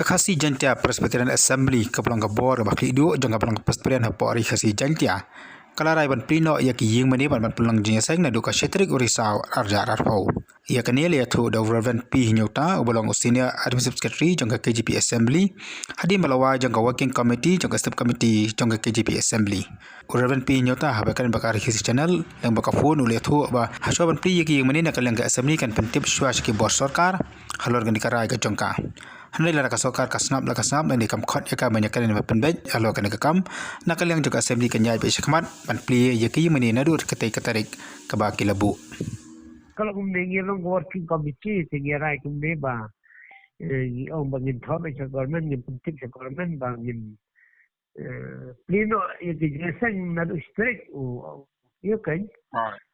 Kakasi jantia Presbyterian Assembly kapulang kabor bakli du jang kapulang Presbyterian hapori kasi jantia. Kalarai ban plino ia ki ying mani ban pulang jinya sang na duka shetrik urisau arja arpau. Ia kanil ia tu the Reverend P Nyota ubolong senior administrative secretary jang KGP Assembly hadi malawa jang working committee jang step committee jang KGP Assembly. Reverend P Nyota habakan bakar his channel yang baka phone ule tu ba haswa ban pli ki ying mani na kalang assembly kan pentip shwa ki bor sarkar halor gani karai ka jangka. Handai lara kasokar kasnap la kasnap dan dikam khot ya ka banyak kan penbej alo kan kam nakal yang juga assembly kan nyai be shakmat ban pli ya ki meni nadur ketai katarik ka ba ki labu. Kalau kemudian long working committee tinggal kemudian ba ông bangin thọ be government ngin penting government bangin pleno ya dijelaskan nadu strict ya kan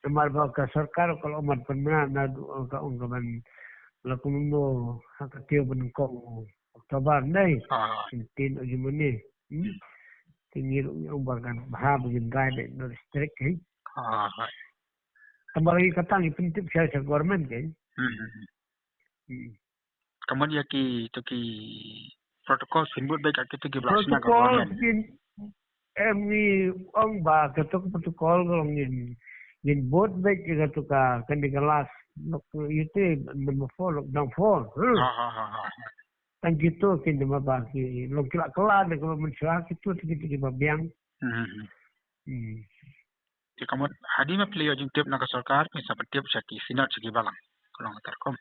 semar ba ka sarkar kalau umat pernah nadu ka unggaman lakundo hakatio benengkong Oktober nay tin ujumane tingir yung bagan bahab yung guide no strict eh kembali katang ipintip siya sa government eh Kemudian ki protokol simbol baik kita ki belasna ka protokol government. din emi ong ba katok protokol ngong in board baik katok ka kandigalas itu number 4 lockdown 4 tan gitu kin mabaki lo kila kala de ko mensya itu tigi babiang Jadi kamu hadi ma play jing tip na ka sarkar ni seperti saki sinat segi balang. Kalau ngatar kom.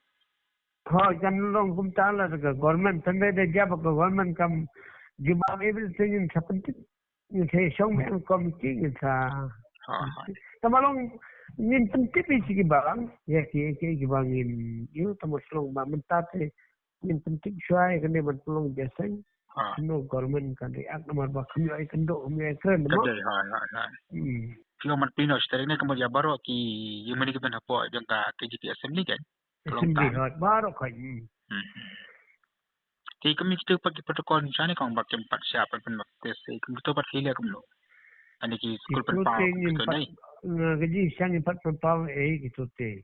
ha kan long kum tala de government tande de jab ko government kam give everything in seperti ni saya song committee ni sa tamalong nin pentip segi balang ya ki gibangin itu tamoslong ba mentate nin pentip syai kan dia bertolong biasa no government kan react nomor ba kami ai kendo kami ai keren mo Kio mat pino stering ni kemudian baru ki yung mani kiban hapo jang ka KGP Assembly kan. assembly hot baru kai Jadi kami kita pakai protokol ni sana kong bakem pat siapa pun bakte se kami tu pat hilia kumlo. Ani ki school itu pen pau tingin tu pat nai. gaji siang pat pau gitu te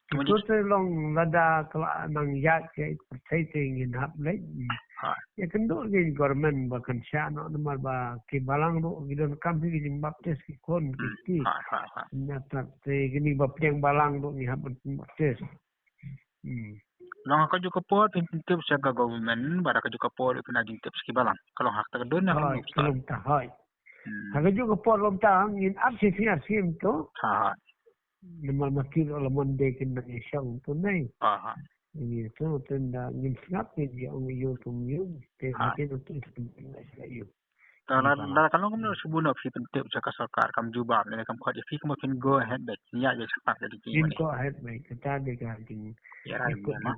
Kemudian itu long lada kala nang yak ke percaya tingin hap lai ya kendo ni government bahkan syano nomor ba ke balang ro gidon kami ni baptis ki kon ki nyata te gini baptiang balang ro ni hap baptis Long ka juga pot intip sa government bara ka juga pot ipin aging tips ki balang. Kalau hak ta don na Hai, belum tahu. Harga juga polom tahang in asim tu. Nama makil oleh monde kena isang tu nai. Ini tu tenda ngin snap ni dia ang iyo tumyum. Teh tu itu. Kalau kamu sebut nak intip sa sarkar kam jubab ni kam khot fi kam fin go ahead back niya je sepak jadi ki In ko ahead mai kita de ka ding. Ya rai memang.